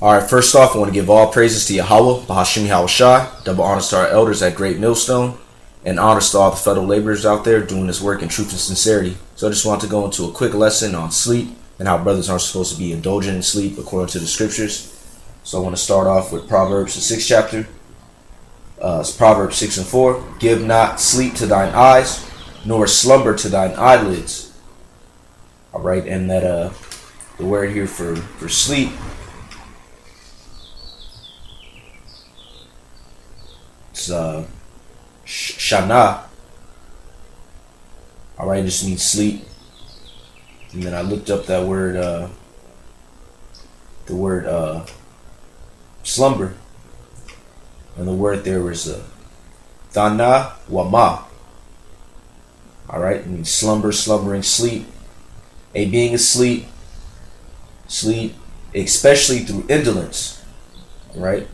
All right, first off, I want to give all praises to Yahweh, Bahashim Yahushai, double honors to our elders at Great Millstone, and honors to all the fellow laborers out there doing this work in truth and sincerity. So I just want to go into a quick lesson on sleep and how brothers aren't supposed to be indulgent in sleep according to the scriptures. So I want to start off with Proverbs, the 6th chapter. It's Proverbs 6 and 4. Give not sleep to thine eyes, nor slumber to thine eyelids. All right, and that the word here for sleep, it's shana. All right, just means sleep. And then I looked up that word, the word slumber, and the word there was thana wama. All right, it means slumber, slumbering, sleep. A being asleep, sleep, especially through indolence. All right,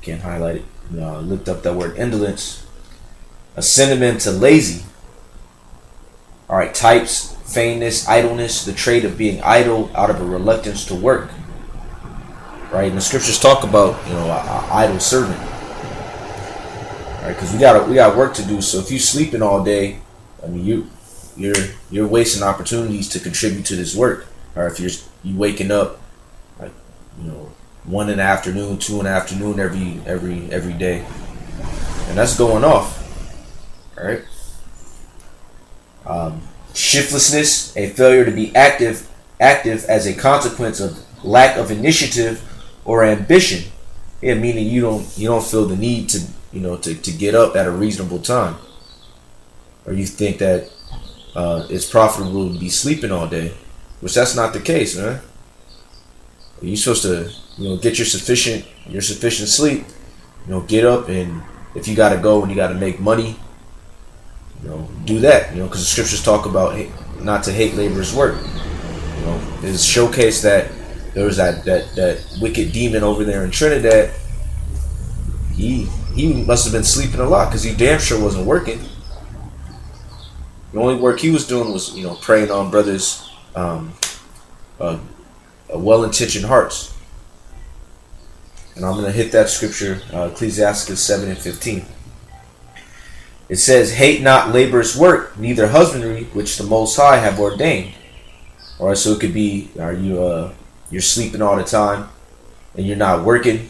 can't highlight it. I looked up that word indolence, a synonym to lazy. All right, types, feigness, idleness, the trait of being idle out of a reluctance to work. Right, and the scriptures talk about an idle servant. All right, because we got work to do. So if you sleeping all day, I mean you're wasting opportunities to contribute to this work. Or if you waking up, like 1 in the afternoon, 2 in the afternoon every day, and that's going off. All right. Shiftlessness, a failure to be active as a consequence of lack of initiative or ambition. Yeah, meaning you don't feel the need to get up at a reasonable time, or you think that it's profitable to be sleeping all day, which that's not the case, man. You're supposed to get your sufficient sleep. Get up, and if you got to go and you got to make money, do that. Because the scriptures talk about not to hate laborers' work. It's showcased that there was that wicked demon over there in Trinidad. He must have been sleeping a lot because he damn sure wasn't working. The only work he was doing was preying on brothers' well-intentioned hearts. And I'm going to hit that scripture, Ecclesiastes 7 and 15. It says, hate not labor's work, neither husbandry, which the Most High have ordained. All right, so it could be, you're sleeping all the time, and you're not working,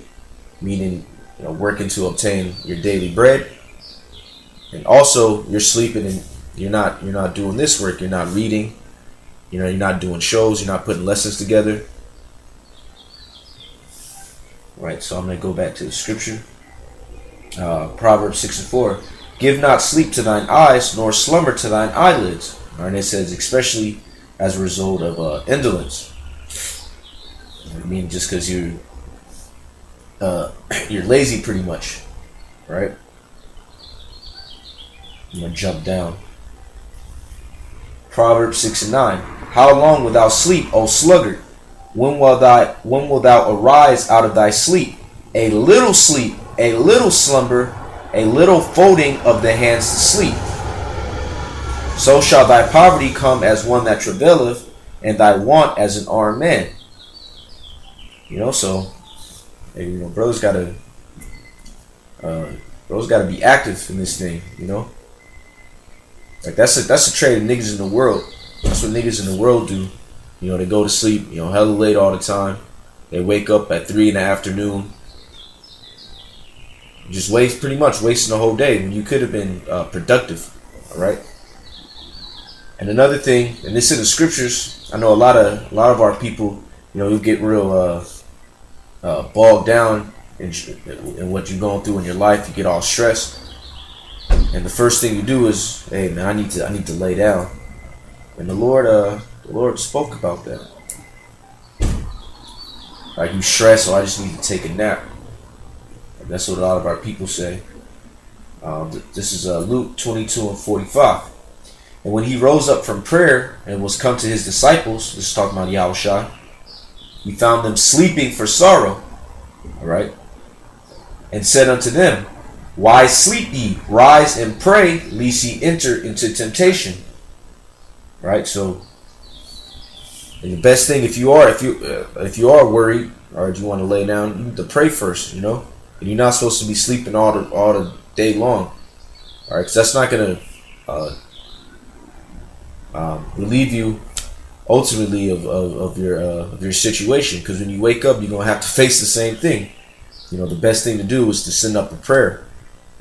meaning working to obtain your daily bread, and also you're sleeping and you're not doing this work. You're not reading, you're not doing shows, you're not putting lessons together. Right, so I'm going to go back to the scripture. Proverbs 6 and 4. Give not sleep to thine eyes, nor slumber to thine eyelids. All right, and it says, especially as a result of indolence. I mean, just because you're lazy, pretty much, right? I'm gonna jump down. Proverbs 6 and 9. How long wilt thou sleep, O sluggard? When wilt thou arise out of thy sleep? A little sleep, a little slumber, a little folding of the hands to sleep. So shall thy poverty come as one that travaileth, and thy want as an armed man. So brothers gotta be active in this thing. Like that's a trait of niggas in the world. That's what niggas in the world do. They go to sleep, hella late all the time. They wake up at 3 in the afternoon. Just pretty much wasting the whole day when you could have been productive. All right. And another thing, and this is in the scriptures. I know a lot of our people, you get real bogged down in what you're going through in your life. You get all stressed, and the first thing you do is, hey man, I need to lay down. And the Lord spoke about that. Like, you stressed, so I just need to take a nap. That's what a lot of our people say. This is Luke 22 and 45. And when he rose up from prayer and was come to his disciples, this is talking about Yahushua, he found them sleeping for sorrow. All right. And said unto them, why sleep ye? Rise and pray, lest ye enter into temptation. Right. So And the best thing, if you are worried or if you want to lay down, you need to pray first. You know, and you're not supposed to be sleeping all the day long. All right, because that's not gonna relieve you ultimately of your situation. Because when you wake up, you're gonna have to face the same thing. You know, the best thing to do is to send up a prayer.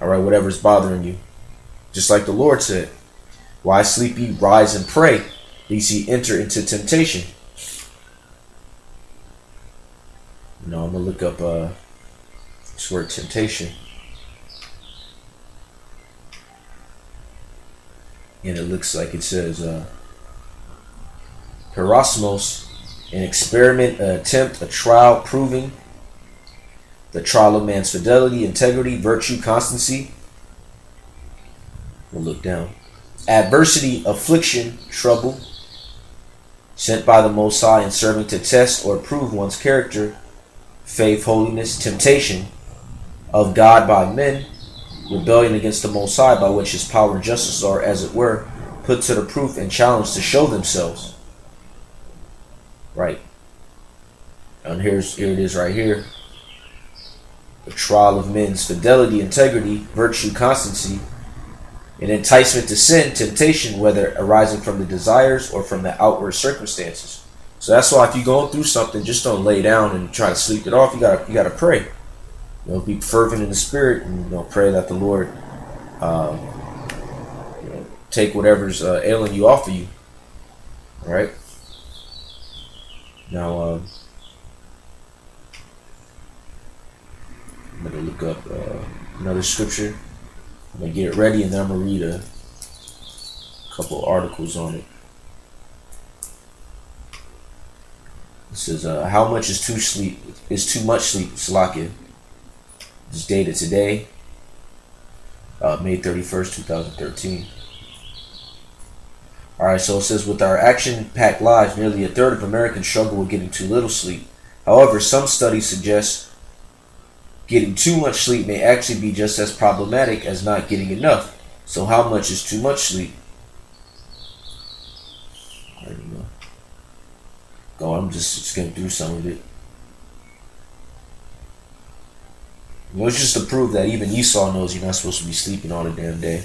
All right, whatever's bothering you, just like the Lord said, "Why sleep ye? Rise and pray, lest ye enter into temptation." You know, I'm gonna look up this word temptation, and it looks like it says perosmos, an experiment, an attempt, a trial, proving the trial of man's fidelity, integrity, virtue, constancy. We'll look down. Adversity, affliction, trouble, sent by the Most High and serving to test or prove one's character, faith, holiness, temptation of God by men, rebellion against the Most High, by which his power and justice are, as it were, put to the proof and challenged to show themselves. Right. And here it is right here. The trial of men's fidelity, integrity, virtue, constancy, an enticement to sin, temptation, whether arising from the desires or from the outward circumstances. So that's why if you're going through something, just don't lay down and try to sleep it off. You gotta pray. You know, be fervent in the spirit, and pray that the Lord take whatever's ailing you off of you. All right. Now I'm gonna look up another scripture. I'm gonna get it ready, and then I'm gonna read a couple articles on it. It says, "How much is too much sleep?" Salakia. It's dated today, May 31st, 2013. All right, so it says, with our action-packed lives, nearly a third of Americans struggle with getting too little sleep. However, some studies suggest getting too much sleep may actually be just as problematic as not getting enough. So how much is too much sleep? There you go. I'm just skimming through some of it. You know, it's just to prove that even Esau knows you're not supposed to be sleeping all the damn day.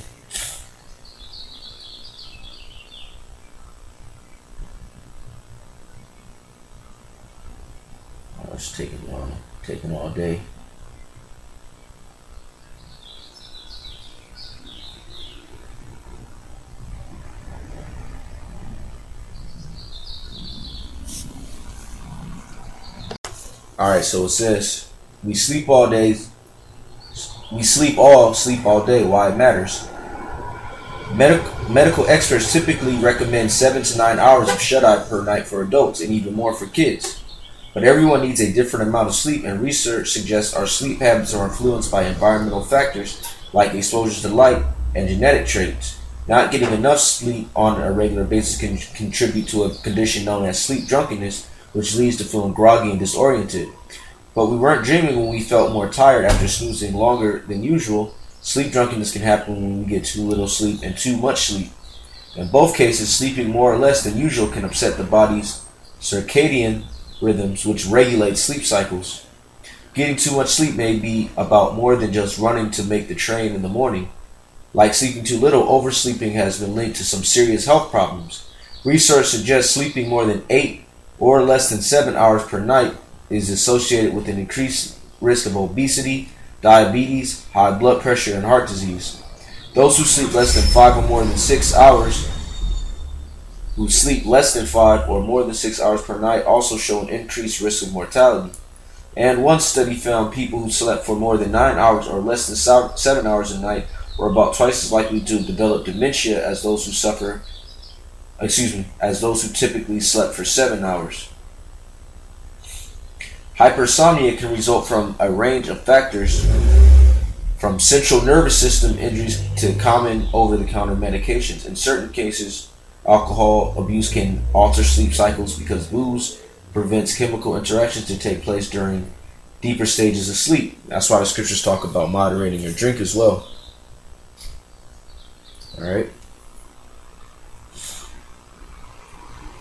Oh, it's taking all day. Alright, so it says, we sleep all day. We sleep all day. Why it matters. Medical experts typically recommend 7 to 9 hours of shut-eye per night for adults, and even more for kids. But everyone needs a different amount of sleep, and research suggests our sleep habits are influenced by environmental factors like exposure to light and genetic traits. Not getting enough sleep on a regular basis can contribute to a condition known as sleep drunkenness, which leads to feeling groggy and disoriented. But we weren't dreaming when we felt more tired after snoozing longer than usual. Sleep drunkenness can happen when we get too little sleep and too much sleep. In both cases, sleeping more or less than usual can upset the body's circadian rhythms, which regulate sleep cycles. Getting too much sleep may be about more than just running to make the train in the morning. Like sleeping too little, oversleeping has been linked to some serious health problems. Research suggests sleeping more than 8 or less than 7 hours per night is associated with an increased risk of obesity, diabetes, high blood pressure, and heart disease. Those who sleep less than 5 or more than 6 hours, who sleep less than 5 or more than 6 hours per night also show an increased risk of mortality. And one study found people who slept for more than 9 hours or less than 7 hours a night were about twice as likely to develop dementia as those who typically slept for 7 hours. Hypersomnia can result from a range of factors, from central nervous system injuries to common over-the-counter medications. In certain cases, alcohol abuse can alter sleep cycles because booze prevents chemical interactions to take place during deeper stages of sleep. That's why the scriptures talk about moderating your drink as well. Alright.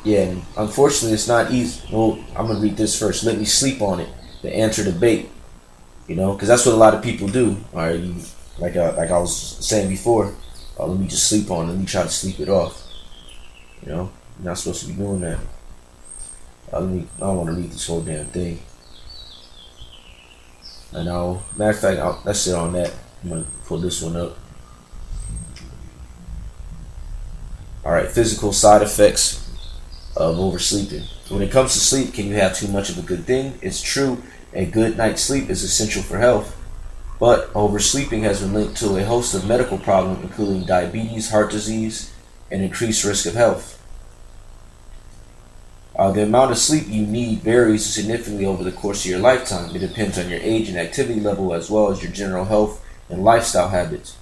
Yeah, and unfortunately, it's not easy. Well, I'm gonna read this first. Let me sleep on it. The answer debate. You know, because that's what a lot of people do. All right, like I was saying before. Let me just sleep on it. Let me try to sleep it off. You know, you're not supposed to be doing that. I don't want to read this whole damn thing. I know. Matter of fact, let's sit on that. I'm gonna pull this one up. All right, physical side effects of oversleeping. When it comes to sleep, can you have too much of a good thing? It's true, a good night's sleep is essential for health, but oversleeping has been linked to a host of medical problems, including diabetes, heart disease, and increased risk of health. The amount of sleep you need varies significantly over the course of your lifetime. It depends on your age and activity level, as well as your general health and lifestyle habits.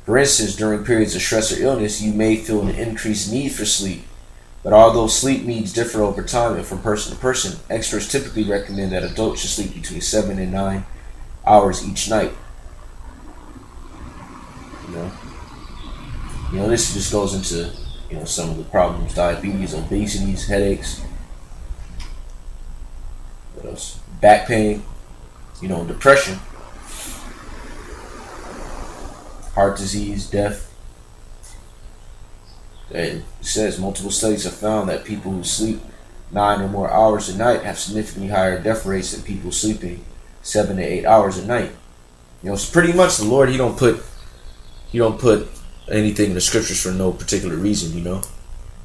For instance, during periods of stress or illness, you may feel an increased need for sleep. But although sleep needs differ over time and from person to person, experts typically recommend that adults should sleep between 7 and 9 hours each night. You know, this just goes into some of the problems: diabetes, obesity, headaches, what else? Back pain, depression, heart disease, death. It says multiple studies have found that people who sleep 9 or more hours a night have significantly higher death rates than people sleeping 7 to 8 hours a night. It's pretty much the Lord. He don't put anything in the scriptures for no particular reason.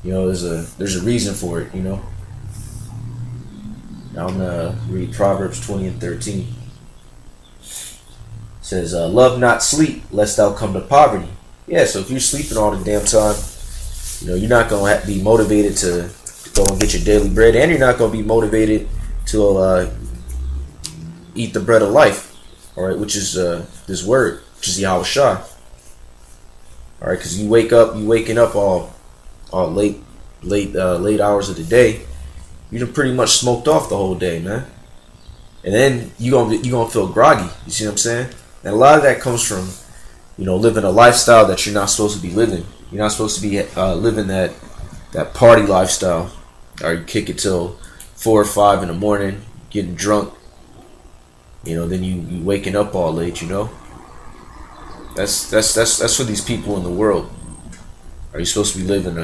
There's a reason for it. Now I'm gonna read Proverbs 20 and 13. It says, "Love not sleep, lest thou come to poverty." Yeah, so if you're sleeping all the damn time, you're not going to be motivated to go and get your daily bread, and you're not going to be motivated to eat the bread of life, all right, which is this word, which is Yahweh Shah. All right, because you waking up all late hours of the day, you done pretty much smoked off the whole day, man, and then you gonna feel groggy. You see what I'm saying? And a lot of that comes from living a lifestyle that you're not supposed to be living. You're not supposed to be living that party lifestyle, or you kick it till 4 or 5 in the morning, getting drunk. Then you waking up all late. That's for these people in the world. Are you supposed to be living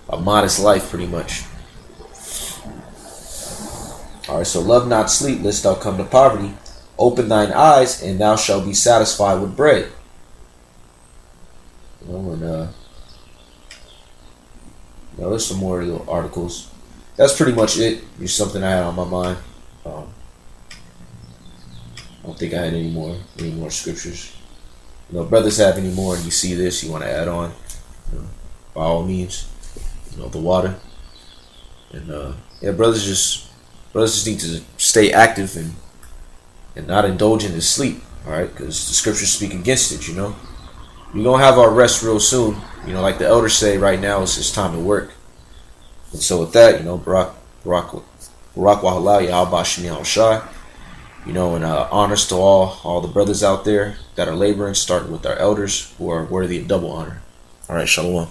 a modest life, pretty much? All right. So love not sleep, lest thou come to poverty. Open thine eyes, and thou shalt be satisfied with bread. There's some more little articles. That's pretty much it. It's something I had on my mind. I don't think I had any more scriptures. Brothers have any more, and you see this, you want to add on, by all means. The water. And brothers just need to stay active and not indulge in this sleep. All right, because the scriptures speak against it. We're going to have our rest real soon. Like the elders say right now, it's time to work. And so with that, Barak Wahala, Yahweh Shemi Shai, and honors to all the brothers out there that are laboring, starting with our elders who are worthy of double honor. All right, Shalom.